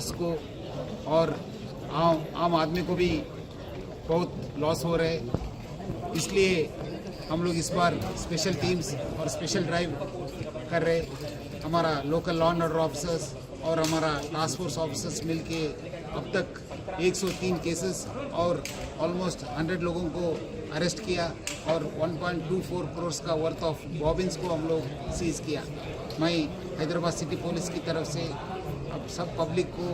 Guards को और आम आदमी को भी बहुत लॉस हो रहे, इसलिए हम लोग इस बार स्पेशल टीम्स और स्पेशल ड्राइव कर रहे। हमारा local law and order officers और हमारा टास्क फोर्स ऑफिसर्स मिलके अब तक 103 केसेस और ऑलमोस्ट 100 लोगों को अरेस्ट किया और 1.24 करोड़ का वर्थ ऑफ बॉबिन्स को हम लोग सीज किया। मैं हैदराबाद सिटी पुलिस की तरफ से अब सब पब्लिक को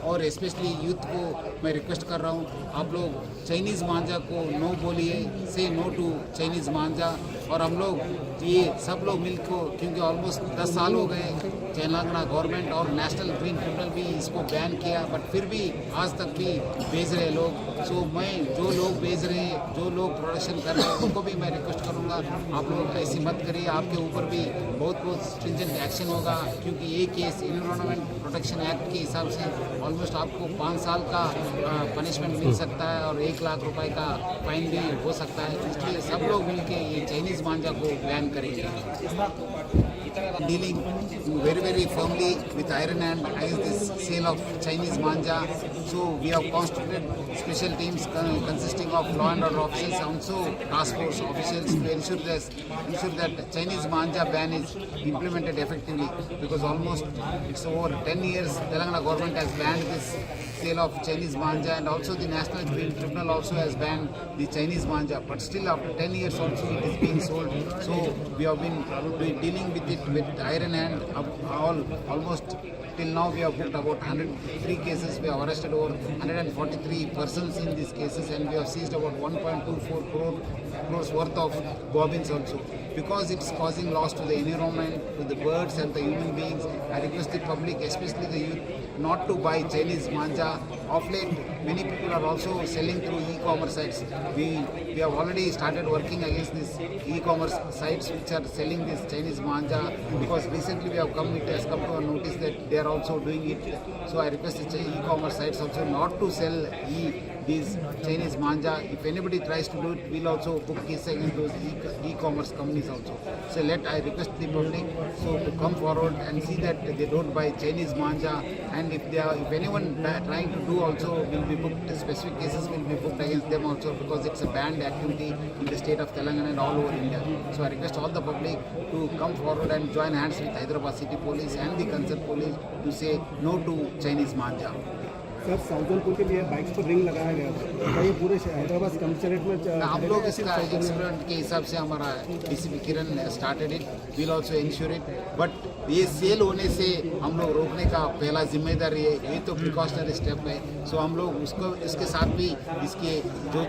और स्पेशली यूथ को मैं रिक्वेस्ट कर रहा हूँ, आप लोग चाइनीज़ मांझा को नो बोलिए, से नो टू चाइनीज़ मांझा। और हम लोग ये सब लोग मिलकर, क्योंकि ऑलमोस्ट 10 साल हो गए तेलंगाना गवर्नमेंट और नेशनल ग्रीन ट्रिब्यूनल भी इसको बैन किया, बट फिर भी आज तक भी बेच रहे लोग। सो मैं जो लोग बेच रहे हैं, जो लोग प्रोडक्शन कर रहे हैं, उनको भी मैं रिक्वेस्ट करूँगा, आप लोग ऐसी मत करिए, आपके ऊपर भी बहुत स्ट्रिंजेंट एक्शन होगा। क्योंकि ये केस एनवायरनमेंट प्रोटेक्शन एक्ट के हिसाब से ऑलमोस्ट आपको 5 साल का पनिशमेंट मिल सकता है और 1 लाख रुपए का फाइन भी हो सकता है। इसलिए सब लोग मिलकर ये चाइनीज़ मांझा को बैन करेंगे। Dealing very firmly with iron hand against this sale of Chinese manja. So we have constituted special teams consisting of law and order officers, also task force officials, to ensure that Chinese manja ban is implemented effectively, because almost it's over 10 years Telangana government has banned this sale of Chinese manja, and also the National Green Tribunal also has banned the Chinese manja, but still after 10 years also it is being sold. So we have been dealing with it with iron hand. Almost till now we have booked about 103 cases. We have arrested over 143 persons in these cases, and we have seized about 1.24 crores worth of bobbins also. Because it's causing loss to the environment, to the birds and the human beings, I request the public, especially the youth, not to buy Chinese manja. Of late, many people are also selling through e-commerce sites. We have already started working against these e-commerce sites which are selling this Chinese manja, because recently it has come to a notice that they are also doing it. So I request the e-commerce sites also not to sell these Chinese manja. If anybody tries to do it, we'll also book cases against those e-commerce companies also. So I request the public to come forward and see that they don't buy Chinese manja, and if anyone trying to do also will be booked, specific cases will be booked against them also, because it's a banned activity in the state of Telangana and all over India. So I request all the public to come forward and join hands with Hyderabad City Police and the concerned police to say no to Chinese manja. Sir, साउजनपुर के लिए bikes पर ring लगाया गया था, ये पूरे Hyderabad commissionerate में हम लोग इसका एक्सपेरिमेंट के हिसाब से हमारा DCP Kiran started it, will also ensure it, but ये सेल होने से हम लोग रोकने का पहला जिम्मेदारी है, ये तो प्रिकॉशनरी स्टेप है। सो हम लोग उसको इसके साथ भी इसके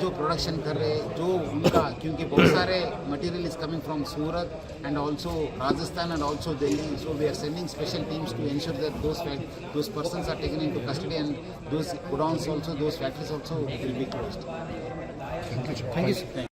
जो प्रोडक्शन कर रहे हैं, जो उनका, क्योंकि बहुत सारे material is coming from Surat and also Rajasthan and also Delhi, so we are sending special teams to ensure that those persons are taken into custody, and those godowns also, those factories also will be closed. Thank you.